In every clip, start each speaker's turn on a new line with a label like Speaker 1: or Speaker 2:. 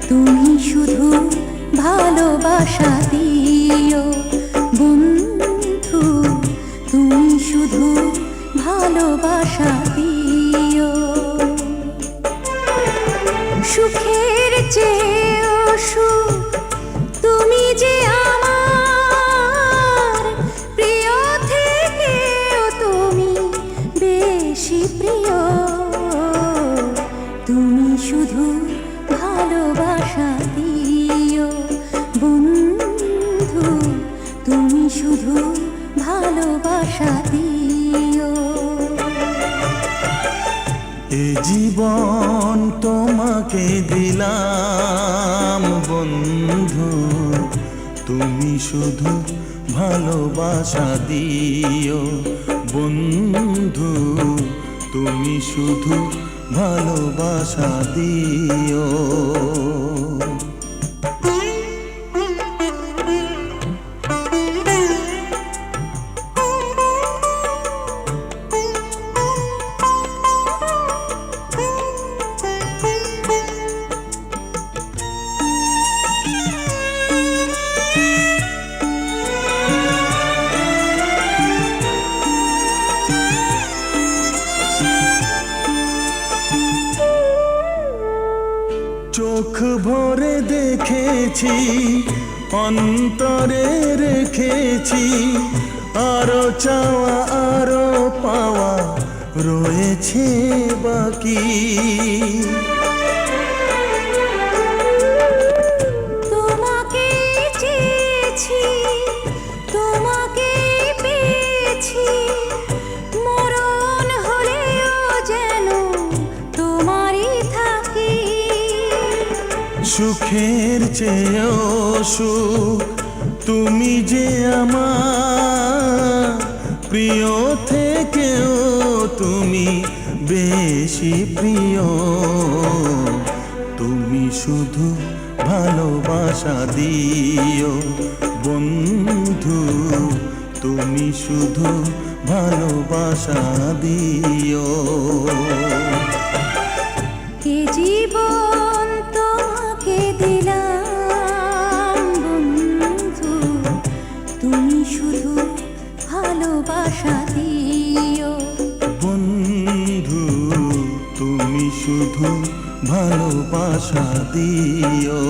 Speaker 1: তুমি শুধু ভালোবাসা দিও বন্ধু, তুমি শুধু ভালোবাসা দিও। সুখের চেয়েও সুখ তুমি যে আমার প্রিয় থেকেও তুমি বেশি প্রিয়। তুমি শুধু ভালোবাসা দিও বন্ধু, তুমি শুধু ভালোবাসা দিও।
Speaker 2: এ জীবন তোমাকে দিলাম বন্ধু, তুমি শুধু ভালোবাসা দিও বন্ধু, তুমি শুধু ভালোবাসা দিও। চোখ ভরে দেখেছি, অন্তরে রেখেছি, আরো চাওয়া আরো পাওয়া রয়েছে বাকি।
Speaker 1: তোমাকে চেয়েছি, তোমাকে পেয়েছি, মরণ হলেও যেন তোমারই থাকি।
Speaker 2: সুখের চেয়েও সুখ তুমি যে আমার প্রিয় থেকেও তুমি বেশি প্রিয়। তুমি শুধু ভালোবাসা দিও বন্ধু, তুমি শুধু ভালোবাসা দিও।
Speaker 1: এ জীবন তোমাকে দিলাম বন্ধু, তুমি শুধু ভালোবাসা দিও
Speaker 2: বন্ধু, তুমি শুধু ভালোবাসা দিও।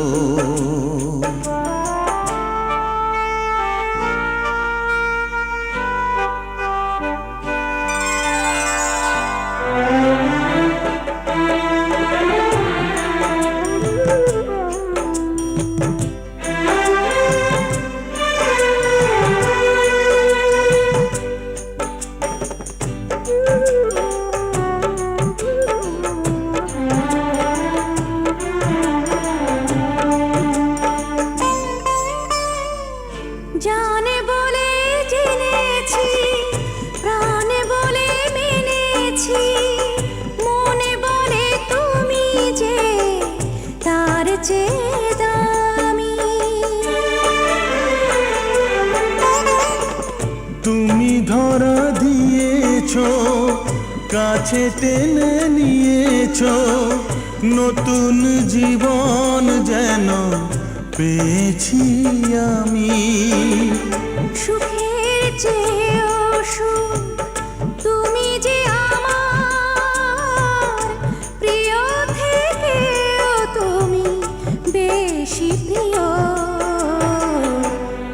Speaker 1: জানে বলে জেনেছি, প্রাণে বলে মেনেছি, মনে বলে তুমি যে তার চেয়ে দামি।
Speaker 2: তুমি ধরা দিয়েছো, কাছে টেনে নিয়েছো, নতুন জীবন যেন পেয়েছি আমি।
Speaker 1: সুখের চেয়েও সুখ তুমি যে আমার প্রিয় থেকেও তুমি বেশি প্রিয়।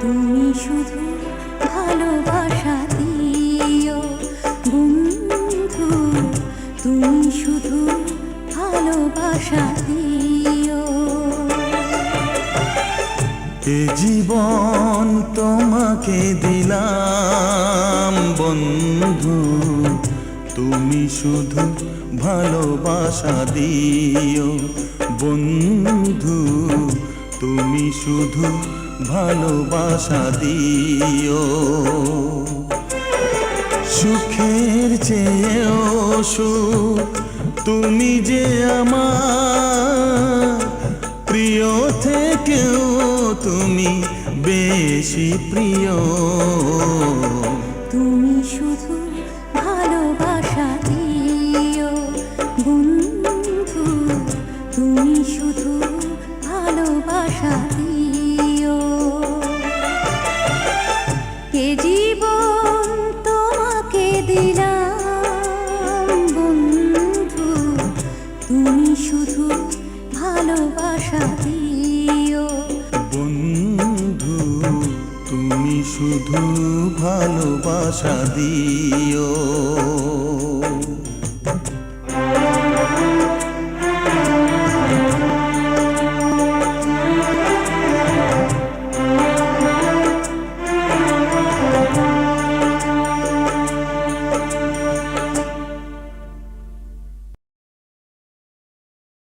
Speaker 1: তুমি শুধু ভালোবাসা দিও বন্ধু, তুমি শুধু ভালোবাসা দিও।
Speaker 2: এ জীবন তোমাকে দিলাম বন্ধু, তুমি শুধু ভালোবাসা দিও বন্ধু, তুমি শুধু ভালোবাসা দিও। সুখের চেয়েও সুখ তুমি যে আমার প্রিয় থেকেও তুমি বেশি প্রিয়।
Speaker 1: তুমি শুধু ভালোবাসা দিও বন্ধু, তুমি শুধু ভালোবাসা দিও। এ জীবন তোমাকে দিলাম বন্ধু, তুমি শুধু ভালোবাসা দিও।
Speaker 2: বন্ধু তুমি শুধু ভালোবাসা দিও।